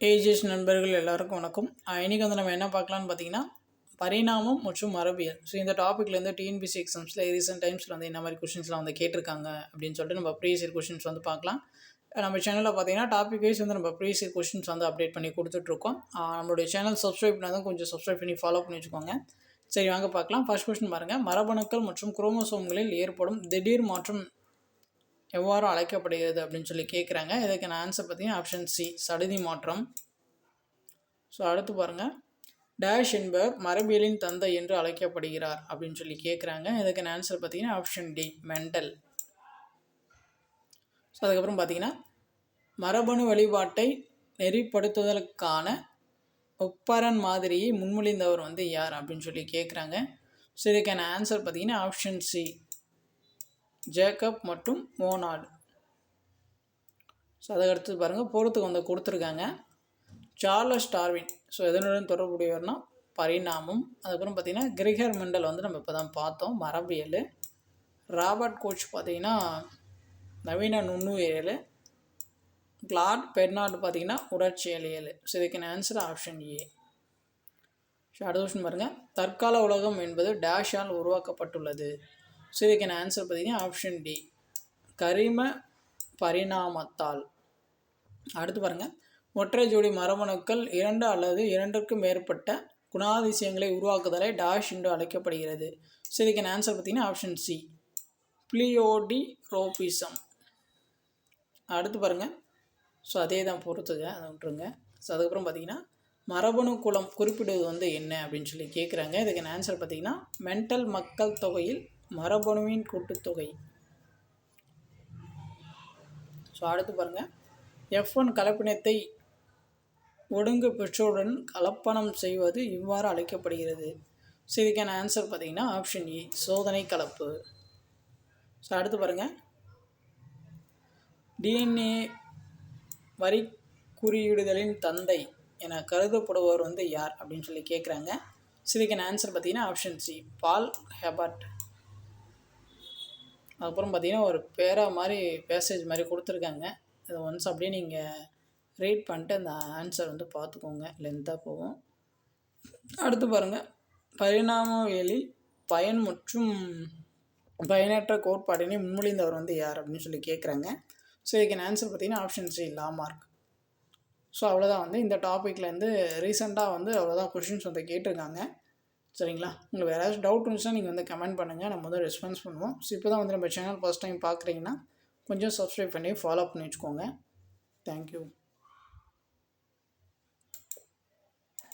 Ages நண்பர்கள் எல்லாருக்கும் வணக்கம். இன்றைக்கி வந்து நம்ம என்ன பார்க்கலான்னு பார்த்தீங்கன்னா, பரிணாமம் மற்றும் மரபியல். ஸோ இந்த டாப்பிக்லேருந்து டிஎன்பிஎஸ்சி எக்ஸாம்ஸில் ரீசெண்ட் டைம்ஸில் வந்து என்ன மாதிரி கொஷின்ஸ்லாம் வந்து கேட்டிருக்காங்க அப்படின்னு சொல்லிட்டு நம்ம ப்ரீவியஸ் இயர் கொஷின்ஸ் வந்து பார்க்கலாம். நம்ம சேனலில் பார்த்தீங்கன்னா டாபிக் வைஸ் வந்து நம்ம ப்ரீவியஸ் இயர் கொஷின்ஸ் வந்து அப்டேட் பண்ணி கொடுத்துட்ருக்கோம். நம்மளுடைய சேனல் சப்ஸ்கிரைப் பண்ணாதான் கொஞ்சம் சப்ஸ்கிரைப் பண்ணி ஃபாலோ பண்ணி வச்சுக்கோங்க. சரி வாங்க பார்க்கலாம். ஃபர்ஸ்ட் கொஸ்டின் பாருங்கள். மரபணுக்கள் மற்றும் குரோமோசோம்களில் ஏற்படும் திடீர் மாற்றம் எவ்வாறு அழைக்கப்படுகிறது அப்படின்னு சொல்லி கேட்குறாங்க. இதுக்கான ஆன்சர் பார்த்தீங்கன்னா ஆப்ஷன் சி, சடுதி மாற்றம். ஸோ அடுத்து பாருங்கள், டேஷ் என்பவர் மரபியலின் தந்தை என்று அழைக்கப்படுகிறார் அப்படின்னு சொல்லி கேட்குறாங்க. இதுக்கான ஆன்சர் பார்த்தீங்கன்னா ஆப்ஷன் டி, மெண்டல். ஸோ அதுக்கப்புறம் பார்த்தீங்கன்னா மரபணு வழிபாட்டை நெறிப்படுத்துதலுக்கான ஒப்பரன் மாதிரியை முன்மொழிந்தவர் வந்து யார் அப்படின்னு சொல்லி கேட்குறாங்க. ஸோ இதுக்கான ஆன்சர் பார்த்தீங்கன்னா ஆப்ஷன் சி, ஜேக்கப் மற்றும் மோனார்டு. ஸோ அதுக்கடுத்து பாருங்கள், பொறுத்துக்கு வந்து கொடுத்துருக்காங்க. சார்லஸ் டார்வின், ஸோ எதனுடன் தொடர்புடையவர்னா பரிணாமம். அதுக்கப்புறம் பார்த்திங்கன்னா கிரிகர் மெண்டல் வந்து நம்ம இப்போ தான் பார்த்தோம், மரபியல். ராபர்ட் கோச் பார்த்திங்கன்னா நவீன நுண்ணுயிரியல். கிளாட் பெர்னார்டு பார்த்திங்கன்னா உடற்சியலியல். ஸோ இதுக்கான ஆன்சர் ஆப்ஷன் ஏ. ஸோ அடுத்த கொஸ்டின் பாருங்கள், தற்கால உலகம் என்பது டேஷால் உருவாக்கப்பட்டுள்ளது. ஸோ இதுக்கான ஆன்சர் பார்த்திங்கன்னா ஆப்ஷன் டி, கரிம பரிணாமத்தால். அடுத்து பாருங்கள், ஒற்றை ஜோடி மரபணுக்கள் 2 அல்லது 2க்கும் மேற்பட்ட குணாதிசயங்களை உருவாக்குதலை டாஷ் என்று அழைக்கப்படுகிறது. ஸோ இதுக்கான ஆன்சர் பார்த்தீங்கன்னா ஆப்ஷன் சி, பிளியோடிரோபிசம். அடுத்து பாருங்கள், ஸோ அதே தான் பொறுத்துங்க, அதை விட்டுருங்க. ஸோ அதுக்கப்புறம் பார்த்தீங்கன்னா மரபணு குலம் குறிப்பிடுவது வந்து என்ன அப்படின்னு சொல்லி கேட்குறாங்க. இதுக்கான ஆன்சர் பார்த்தீங்கன்னா மெண்டல் மக்கள் தொகையில் மரபணுவின் கூட்டுத்தொகை. ஸோ அடுத்து பாருங்கள், F1 கலப்பினத்தை ஒடுங்கு பெற்றோருடன் கலப்பனம் செய்வது இவ்வாறு அழைக்கப்படுகிறது. ஸோ இதுக்கான ஆன்சர் பார்த்தீங்கன்னா ஆப்ஷன் ஏ, சோதனை கலப்பு. ஸோ அடுத்து பாருங்கள், டிஎன்ஏ வரி குறியீடுகளின் தந்தை என கருதப்படுபவர் வந்து யார் அப்படின்னு சொல்லி கேட்குறாங்க. ஸோ இதுக்கான ஆன்சர் பார்த்தீங்கன்னா ஆப்ஷன் சி, பால் ஹெபர்ட். அதுக்கப்புறம் பார்த்தீங்கன்னா ஒரு பேரா மாதிரி பேசேஜ் மாதிரி கொடுத்துருக்காங்க. இது ஒன்ஸ் அப்படியே நீங்கள் ரீட் பண்ணிட்டு அந்த ஆன்சர் வந்து பார்த்துக்கோங்க, லென்த்தாக போகும். அடுத்து பாருங்கள், பரிணாமவியலில் பயன் மற்றும் பயனற்ற கோட்பாட்டினை முன்மொழிந்தவர் வந்து யார் அப்படின்னு சொல்லி கேட்குறாங்க. ஸோ இதுக்கான ஆன்சர் பார்த்தீங்கன்னா ஆப்ஷன் சி, லாமார்க். ஸோ அவ்வளோதான் வந்து இந்த டாப்பிக்லேருந்து ரீசெண்டாக வந்து அவ்வளோதான் கொஷின்ஸ் வந்து கேட்டிருக்காங்க. சரிங்களா? உங்களுக்கு வேறு ஏதாச்சும் டவுட் இருந்துச்சுன்னா நீங்கள் வந்து கமெண்ட் பண்ணுங்கள், நம்ம வந்து ரெஸ்பான்ஸ் பண்ணுவோம். ஸோ இப்போ தான் வந்து நம்ம சேனல் ஃபஸ்ட் டைம் பார்க்குறீங்கன்னா கொஞ்சம் சப்ஸ்கிரைப் பண்ணி ஃபாலோ பண்ணி வச்சுக்கோங்க. தேங்க்யூ.